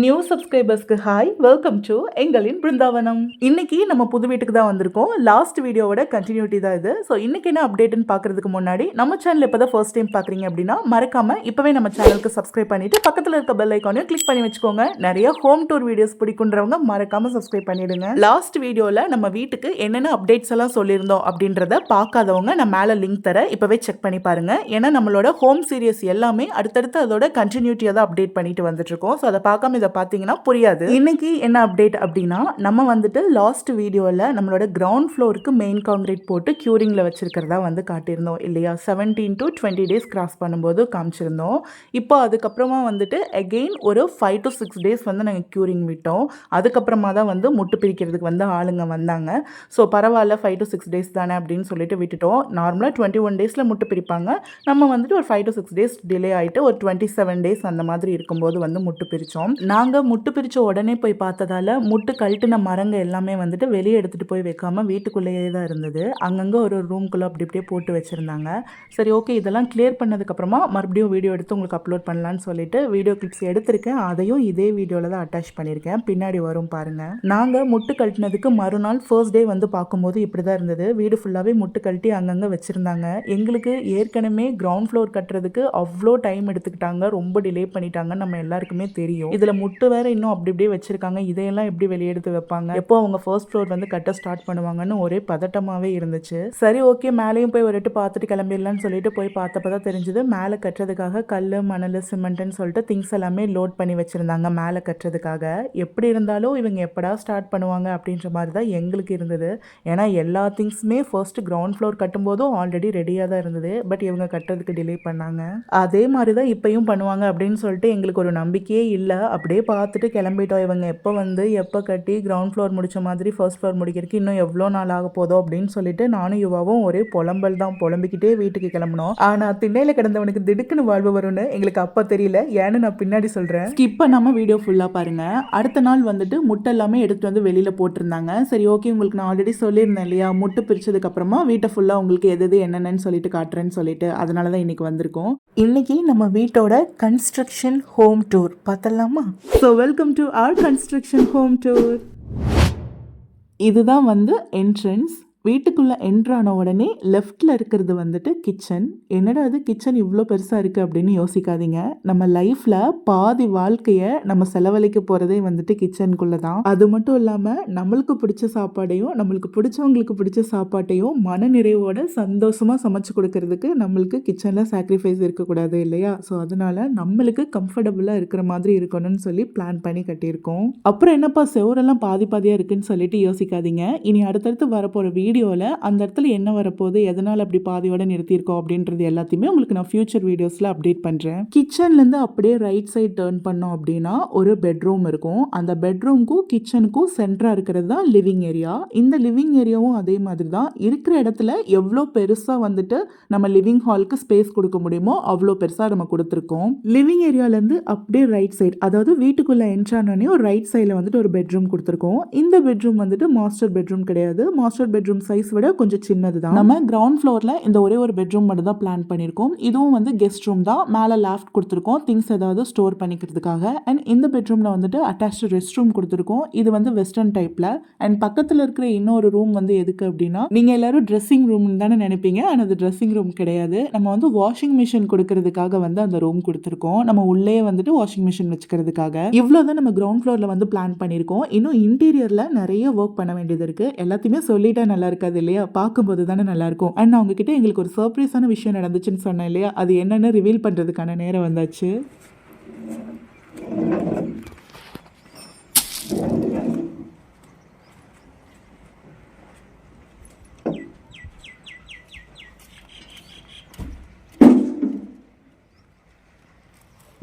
New சப்ஸ்கிரைபர்ஸ்க்கு hi, welcome to எங்களின் பிருந்தாவனம். இன்னைக்கு நம்ம புது வீட்டுக்கு தான் வந்திருக்கோம். லாஸ்ட் வீடியோவோட கண்டினியூட்டி தான் இது. ஸோ இன்னைக்கு என்ன அப்டேட்னு பார்க்கறதுக்கு முன்னாடி நம்ம சேனல் இப்போ தான் ஃபர்ஸ்ட் டைம் பார்க்குறீங்க அப்படின்னா மறக்காம இப்போவே நம்ம சேனலுக்கு சப்ஸ்கிரைப் பண்ணிட்டு பக்கத்தில் இருக்க பெல் ஐக்கானையும் கிளிக் பண்ணி வச்சுக்கோங்க. நிறைய ஹோம் டூர் வீடியோஸ் பிடிக்குன்றவங்க மறக்காம சப்ஸ்கிரைப் பண்ணிடுங்க. லாஸ்ட் வீடியோவில் நம்ம வீட்டுக்கு என்னென்ன அப்டேட்ஸ் எல்லாம் சொல்லியிருந்தோம் அப்படின்றத பார்க்காதவங்க நான் மேலே லிங்க் தரேன், இப்போவே செக் பண்ணி பாருங்க. ஏன்னா நம்மளோட ஹோம் சீரியஸ் எல்லாமே அடுத்தடுத்து அதோட கண்டினியூட்டியாக தான் அப்டேட் பண்ணிட்டு வந்துட்டு இருக்கோம். ஸோ அதை பார்க்காம இதை பார்த்தீங்கன்னா புரியாது. இன்னைக்கு என்ன அப்டேட் அப்படின்னா, நம்ம வந்துட்டு லாஸ்ட் வீடியோவில் நம்மளோட கிரவுண்ட் ஃப்ளோருக்கு மெயின் காங்கிரீட் போட்டு க்யூரிங்கில் வச்சிருக்கிறதா வந்து காட்டியிருந்தோம் இல்லையா. 17 to 20 days கிராஸ் பண்ணும்போது காமிச்சிருந்தோம். இப்போ அதுக்கப்புறமா வந்துட்டு அகெயின் ஒரு 5 to 6 days வந்து நாங்கள் க்யூரிங் விட்டோம். அதுக்கப்புறமா தான் வந்து முட்டு பிரிக்கிறதுக்கு வந்து ஆளுங்க வந்தாங்க. ஸோ பரவாயில்ல 5 to 6 days தானே அப்படின்னு சொல்லிட்டு விட்டுட்டோம். நார்மலாக 21 days முட்டு பிரிப்பாங்க. நம்ம வந்துட்டு ஒரு 5 to 6 days டிலே ஆகிட்டு ஒரு 27 days அந்த மாதிரி இருக்கும்போது வந்து முட்டு பிரித்தோம். நாங்கள் முட்டு பிரித்த உடனே போய் பார்த்ததால முட்டு கழட்டின மரங்க எல்லாமே வந்துட்டு வெளியே எடுத்துகிட்டு போய் வைக்காமல் வீட்டுக்குள்ளேயே தான் இருந்தது. அங்கங்கே ஒரு ரூம்குள்ளே அப்படி இப்படியே போட்டு வச்சுருந்தாங்க. சரி, ஓகே, இதெல்லாம் கிளியர் பண்ணதுக்கப்புறமா மறுபடியும் வீடியோ எடுத்து உங்களுக்கு அப்லோட் பண்ணலான்னு சொல்லிட்டு வீடியோ கிளிப்ஸ் எடுத்திருக்கேன். அதையும் இதே வீடியோவில் தான் அட்டாச் பண்ணியிருக்கேன். பின்னாடி வரும் பாருங்கள். நாங்கள் முட்டு கழட்டினதுக்கு மறுநாள் ஃபர்ஸ்ட் டே வந்து பார்க்கும்போது இப்படி தான் இருந்தது. வீடு ஃபுல்லாகவே முட்டு கழட்டி அங்கங்கே வச்சுருந்தாங்க. எங்களுக்கு ஏற்கனவே கிரவுண்ட் ஃப்ளோர் கட்டுறதுக்கு அவ்வளோ டைம் எடுத்துக்கிட்டாங்க, ரொம்ப டிலே பண்ணிட்டாங்கன்னு நம்ம எல்லாருக்குமே தெரியும். இதில் முட்டு வேற இன்னும் அப்படி இப்படியே வச்சிருக்காங்க. இதையெல்லாம் எப்படி வெளியே எடுத்து வைப்பாங்க, எப்போ அவங்க ஃபர்ஸ்ட் ஃப்ளோர் வந்து கட்ட ஸ்டார்ட் பண்ணுவாங்கன்னு ஒரே பதட்டமாகவே இருந்துச்சு. சரி, ஓகே, மேலேயும் போய் ஒரு எட்டு பார்த்துட்டு கிளம்பிடலான்னு சொல்லிட்டு போய் பார்த்தப்ப தான் தெரிஞ்சது மேலே கட்டுறதுக்காக கல், மணல், சிமெண்ட்னு சொல்லிட்டு திங்ஸ் எல்லாமே லோட் பண்ணி வச்சிருந்தாங்க மேலே கட்டுறதுக்காக. எப்படி இருந்தாலும் இவங்க எப்படா ஸ்டார்ட் பண்ணுவாங்க அப்படின்ற மாதிரி தான் எங்களுக்கு இருந்தது. ஏன்னா எல்லா திங்ஸுமே ஃபர்ஸ்ட் கிரவுண்ட் ஃப்ளோர் கட்டும்போதும் ஆல்ரெடி ரெடியாக தான் இருந்தது. பட் இவங்க கட்டுறதுக்கு டிலே பண்ணாங்க. அதே மாதிரி தான் இப்பயும் பண்ணுவாங்க அப்படின்னு சொல்லிட்டு எங்களுக்கு ஒரு நம்பிக்கையே இல்லை. அப்படியே பார்த்துட்டு கிளம்பிட்டோம். இவங்க எப்போ கட்டி கிரவுண்ட் ஃப்ளோர் முடிச்ச மாதிரி ஃபர்ஸ்ட் ஃப்ளோர் முடிக்கிறதுக்கு இன்னும் எவ்வளோ நாள் ஆக போதோ அப்படின்னு சொல்லிட்டு நானும் யுவாவும் ஒரே புலம்பல் தான், புலம்பிக்கிட்டே வீட்டுக்கு கிளம்பணும். ஆனால் திண்ணையில் கிடந்தவனுக்கு திடுக்குன்னு வாழ்வு வரும்னு எங்களுக்கு அப்போ தெரியல. ஏன்னு நான் பின்னாடி சொல்கிறேன். ஸ்கிப் பண்ணாமல் வீடியோ ஃபுல்லாக பாருங்க. அடுத்த நாள் வந்துட்டு முட்டை எல்லாமே எடுத்துட்டு வந்து வெளியில் போட்டிருந்தாங்க. சரி, ஓகே, உங்களுக்கு நான் ஆல்ரெடி சொல்லியிருந்தேன் இல்லையா, முட்டு பிரிச்சதுக்கு அப்புறமா வீட்டை ஃபுல்லாக உங்களுக்கு எது என்னென்னு சொல்லிட்டு காட்டுறேன்னு சொல்லிட்டு, அதனால தான் இன்னைக்கு வந்திருக்கோம். இன்னைக்கு நம்ம வீட்டோட கன்ஸ்ட்ரக்ஷன் ஹோம் டூர் பார்த்தலாமா? So welcome to our construction home tour. இதுதான் வந்து என்ட்ரன்ஸ். வீட்டுக்குள்ளே என்ட்ரான உடனே லெஃப்டில் இருக்கிறது வந்துட்டு கிச்சன். என்னடா அது கிச்சன் இவ்வளோ பெருசாக இருக்குது அப்படின்னு யோசிக்காதீங்க. நம்ம லைஃப்பில் பாதி வாழ்க்கையை நம்ம செலவழிக்க போகிறதே வந்துட்டு கிச்சனுக்குள்ளே தான். அது மட்டும் இல்லாமல் நம்மளுக்கு பிடிச்ச சாப்பாடையும் நம்மளுக்கு பிடிச்சவங்களுக்கு பிடிச்ச சாப்பாட்டையும் மன நிறைவோட சந்தோஷமாக சமைச்சு கொடுக்கறதுக்கு நம்மளுக்கு கிச்சனில் சாக்ரிஃபைஸ் இருக்கக்கூடாது இல்லையா. ஸோ அதனால நம்மளுக்கு கம்ஃபர்டபுளாக இருக்கிற மாதிரி இருக்கணும்னு சொல்லி பிளான் பண்ணி கட்டியிருக்கோம். அப்புறம் என்னப்பா செவரெல்லாம் பாதி பாதியாக இருக்குன்னு சொல்லிட்டு யோசிக்காதீங்க. இனி அடுத்தடுத்து வரப்போகிற வீடியோவில் அந்த இடத்துல என்ன வரப்போகுது, எதனால் அப்படி பாதியோட நிறுத்தியிருக்கோம் அப்படின்றது எல்லாத்தையுமே உங்களுக்கு நான் ஃபியூச்சர் வீடியோஸில் அப்டேட் பண்ணுறேன். கிச்சன்லேருந்து அப்படியே ரைட் சைட் டர்ன் பண்ணோம் அப்படின்னா ஒரு பெட்ரூம் இருக்கும். அந்த பெட்ரூம்க்கும் கிச்சனுக்கும் சென்டராக இருக்கிறது தான் லிவிங் ஏரியா. இந்த லிவிங் ஏரியாவும் அதே மாதிரி தான். இருக்கிற இடத்துல எவ்வளோ பெருசாக வந்துட்டு நம்ம லிவிங் ஹாலுக்கு ஸ்பேஸ் கொடுக்க முடியுமோ அவ்வளோ பெருசாக நம்ம கொடுத்துருக்கோம். லிவிங் ஏரியாலேருந்து அப்படியே ரைட் சைட், அதாவது வீட்டுக்குள்ளே என்ட்ரானோடனே ஒரு ரைட் சைடில் வந்துட்டு ஒரு பெட்ரூம் கொடுத்துருக்கோம். இந்த பெட்ரூம் வந்துட்டு மாஸ்டர் பெட்ரூம் கிடையாது. மாஸ்டர் பெட்ரூம் சைஸ் விட கொஞ்சம் சின்னது தான். நம்ம கிரவுண்ட் ஃப்ளோர்ல இந்த ஒரே ஒரு பெட்ரூம் மட்டும் தான் பிளான் பண்ணியிருக்கோம். இதுவும் வந்து கெஸ்ட் ரூம் தான். மேலே லாஃப்ட் கொடுத்துருக்கோம் திங்ஸ் ஏதாவது ஸ்டோர் பண்ணிக்கிறதுக்காக. அண்ட் இந்த பெட்ரூம்ல வந்துட்டு அட்டாச்டு ரெஸ்ட் ரூம் கொடுத்துருக்கோம். இது வந்து வெஸ்டர்ன் டைப்ல. அண்ட் பக்கத்தில் இருக்கிற இன்னொரு ரூம் வந்து எதுக்கு அப்படின்னா, நீங்க எல்லாரும் ட்ரெஸ்ஸிங் ரூம் தானே நினைப்பீங்க. ஆனால் அது ட்ரெஸ்ஸிங் ரூம் கிடையாது. நம்ம வந்து வாஷிங் மிஷின் கொடுக்கறதுக்காக வந்து அந்த ரூம் கொடுத்துருக்கோம். நம்ம உள்ளே வந்துட்டு வாஷிங் மிஷின் வச்சுக்கிறதுக்காக. இவ்வளோதான் நம்ம கிரவுண்ட் ஃப்ளோர்ல வந்து பிளான் பண்ணியிருக்கோம். இன்னும் இன்டீரியர்ல நிறைய ஒர்க் பண்ண வேண்டியது இருக்கு. எல்லாத்தையுமே சொல்லிட்டா நல்லா இருக்காது இல்லையா, பார்க்கும்போது தானே நல்லா இருக்கும். அண்ட் நான் உங்ககிட்ட எங்களுக்கு ஒரு சர்ப்ரைஸான விஷயம் நடந்துச்சுன்னு சொன்னேன் இல்லையா, அது என்னன்னு ரிவீல் பண்றதுக்கான நேரம் வந்தாச்சு.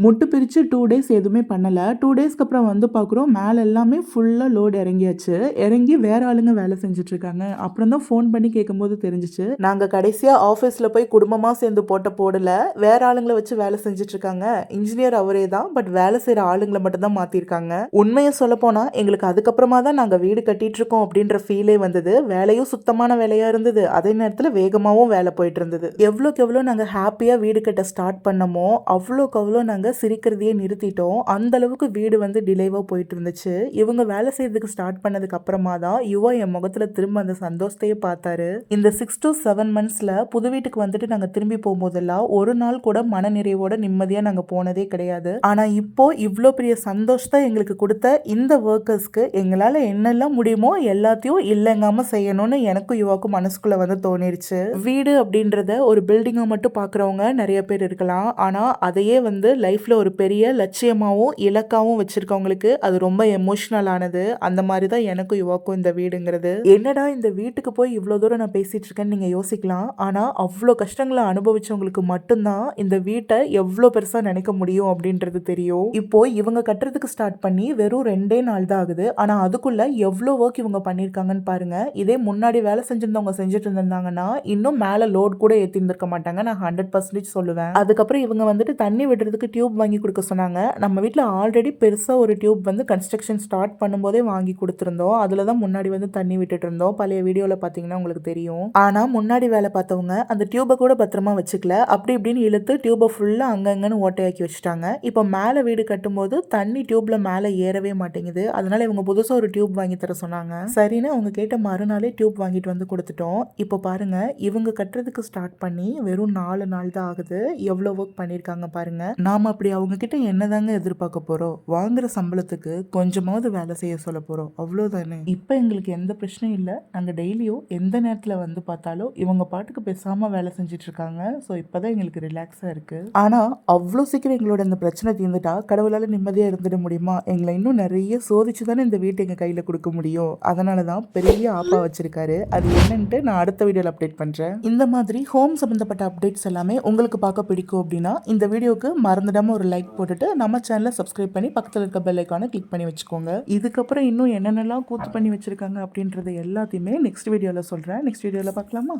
முட்டு பிரித்து 2 days எதுவுமே பண்ணலை. 2 daysக்கு அப்புறம் வந்து பார்க்குறோம் மேலே எல்லாமே ஃபுல்லாக லோடு இறங்கியாச்சு. இறங்கி வேற ஆளுங்க வேலை செஞ்சுட்ருக்காங்க. அப்புறம் தான் ஃபோன் பண்ணி கேட்கும்போது தெரிஞ்சிச்சு, நாங்கள் கடைசியாக ஆஃபீஸில் போய் குடும்பமாக சேர்ந்து போடல, வேற ஆளுங்களை வச்சு வேலை செஞ்சுட்ருக்காங்க. இன்ஜினியர் அவரே தான், பட் வேலை செய்கிற ஆளுங்களை மட்டும்தான் மாற்றிருக்காங்க. உண்மையை சொல்லப்போனால் எங்களுக்கு அதுக்கப்புறமா தான் நாங்கள் வீடு கட்டிகிட்ருக்கோம் அப்படின்ற ஃபீலே வந்தது. வேலையும் சுத்தமான வேலையாக இருந்தது, அதே நேரத்தில் வேகமாகவும் வேலை போயிட்டு இருந்தது. எவ்வளோக்கு எவ்வளோ நாங்கள் ஹாப்பியாக வீடு கட்ட ஸ்டார்ட் பண்ணமோ அவ்வளோக்கு அவ்வளோ நாங்கள் சிரிக்கிறதையே நிறுத்திட்டோம். அந்த அளவுக்கு வீடு வந்து டிலேவா போயிட்டு இருந்துச்சு. இவங்க வேலை செய்யறதுக்கு ஸ்டார்ட் பண்ணதுக்கு அப்புறமா தான் யுவா என் முகத்துல திரும்ப அந்த சந்தோஷத்தையே பார்த்தாரு. இந்த 6 to 7 மந்த்ஸ்ல புது வீட்டுக்கு வந்துட்டு நாங்க திரும்பி போகும்போதெல்லாம் ஒரு நாள் கூட மனநிறைவோட நிம்மதியா நாங்க போனதே கிடையாது. ஆனா இப்போ இவ்ளோ பெரிய சந்தோஷத்தை எங்களுக்கு கொடுத்த இந்த ஒர்க்கர்ஸ்க்கு எங்களால என்னெல்லாம் முடியுமோ எல்லாத்தையும் இல்லைங்காம செய்யணும்னு எனக்கும் யுவாக்கும் மனசுக்குள்ள வந்து தோணிருச்சு. வீடு அப்படின்றத ஒரு பில்டிங்கை மட்டும் பாக்குறவங்க நிறைய பேர் இருக்கலாம். ஆனா அதையே வந்து லைஃப்ல ஒரு பெரிய லட்சியமாவும் இலக்காவும் வச்சிருக்கவங்களுக்கு அது ரொம்ப எமோஷனல் ஆனது. அந்த மாதிரி தான் எனக்கும் யுவாக்கும் இந்த வீடுங்கிறது. என்னடா இந்த வீட்டுக்கு போய் இவ்வளோ தூரம் நான் பேசிட்டு இருக்கேன்னு நீங்க யோசிக்கலாம். ஆனா அவ்வளோ கஷ்டங்களை அனுபவிச்சவங்களுக்கு மட்டும்தான் இந்த வீட்டை எவ்வளோ பெருசா நினைக்க முடியும் அப்படின்றது தெரியும். இப்போ இவங்க கட்டுறதுக்கு ஸ்டார்ட் பண்ணி வெறும் 2 நாள் தான் ஆகுது. ஆனா அதுக்குள்ள எவ்வளோ ஒர்க் இவங்க பண்ணிருக்காங்கன்னு பாருங்க. இதே முன்னாடி வேலை செஞ்சிருந்தவங்க செஞ்சுட்டு இருந்தாங்கன்னா இன்னும் மேல லோட் கூட ஏத்தி இருந்திருக்க மாட்டாங்க. நான் 100% சொல்லுவேன். அதுக்கப்புறம் இவங்க வந்துட்டு தண்ணி விடுறதுக்கு டியூப் வாங்கி கொடுக்க சொன்னாங்க. நம்ம வீட்டில் ஆல்ரெடி பெருசா ஒரு டியூப் வந்து கன்ஸ்ட்ரக்ஷன் ஸ்டார்ட் பண்ணும்போதே வாங்கி கொடுத்துருந்தோம். அதுல தான் முன்னாடி வந்து தண்ணி விட்டுட்டு இருந்தோம். பழைய வீடியோல பாத்தீங்கன்னா உங்களுக்கு தெரியும். ஆனா முன்னாடி வேலை பார்த்தவங்க அந்த டியூபை கூட பத்திரமா வச்சுக்கல. அப்படி இப்படின்னு இழுத்து டியூபை ஃபுல்லா அங்கங்கன்னு ஓட்டையாக்கி வச்சுட்டாங்க. இப்போ மேல வீடு கட்டும்போது தண்ணி டியூப்ல மேல ஏறவே மாட்டேங்குது. அதனால இவங்க புதுசா ஒரு டியூப் வாங்கி தர சொன்னாங்க. சரின்னு அவங்க கேட்ட மறுநாளே டியூப் வாங்கிட்டு வந்து கொடுத்துட்டோம். இப்போ பாருங்க இவங்க கட்டுறதுக்கு ஸ்டார்ட் பண்ணி வெறும் 4 நாள் தான் ஆகுது. எவ்வளவு ஒர்க் பண்ணிருக்காங்க பாருங்க. நாம அப்படி அவங்க கிட்ட என்னதாங்க எதிர்பார்க்க போறோம்? வாங்குற சம்பளத்துக்கு கொஞ்சமாவது வேலை செய்ய சொல்ல போறோம், அவ்வளவுதானே. இப்போ எங்களுக்கு எந்த பிரச்சனையும் இல்லை. நாங்க டெய்லியும் எந்த நேரத்துல வந்து பார்த்தாலும் இவங்க பாட்டுக்கு பேசாம வேலை செஞ்சுட்டு இருக்காங்க. ஸோ இப்பதான் எங்களுக்கு ரிலாக்ஸா இருக்கு. ஆனா அவ்வளோ சீக்கிரம் எங்களோட இந்த பிரச்சனை தீர்ந்துட்டா கடவுளால நிம்மதியா இருந்துட முடியுமா? எங்களை இன்னும் நிறைய சோதிச்சு தானே இந்த வீட்டை எங்க கையில கொடுக்க முடியும். அதனாலதான் பெரிய ஆப்பா வச்சிருக்காரு. அது என்னன்ட்டு நான் அடுத்த வீடியோல அப்டேட் பண்றேன். இந்த மாதிரி ஹோம் சம்பந்தப்பட்ட அப்டேட்ஸ் எல்லாமே உங்களுக்கு பார்க்க பிடிக்கும் அப்படின்னா இந்த வீடியோக்கு மறந்துடாம ஒரு லைக் போட்டுட்டு நம்ம சேனலை சப்ஸ்கிரைப் பண்ணி பக்கத்தில் இருக்க பெல் ஐக்கானை கிளிக் பண்ணி வச்சுக்கோங்க. இதுக்கப்புறம் இன்னும் என்னென்னலாம் கூத்து பண்ணி வச்சிருக்காங்க அப்படின்றது எல்லாத்தையுமே நெக்ஸ்ட் வீடியோல சொல்றேன். நெக்ஸ்ட் வீடியோல பார்க்கலாமா?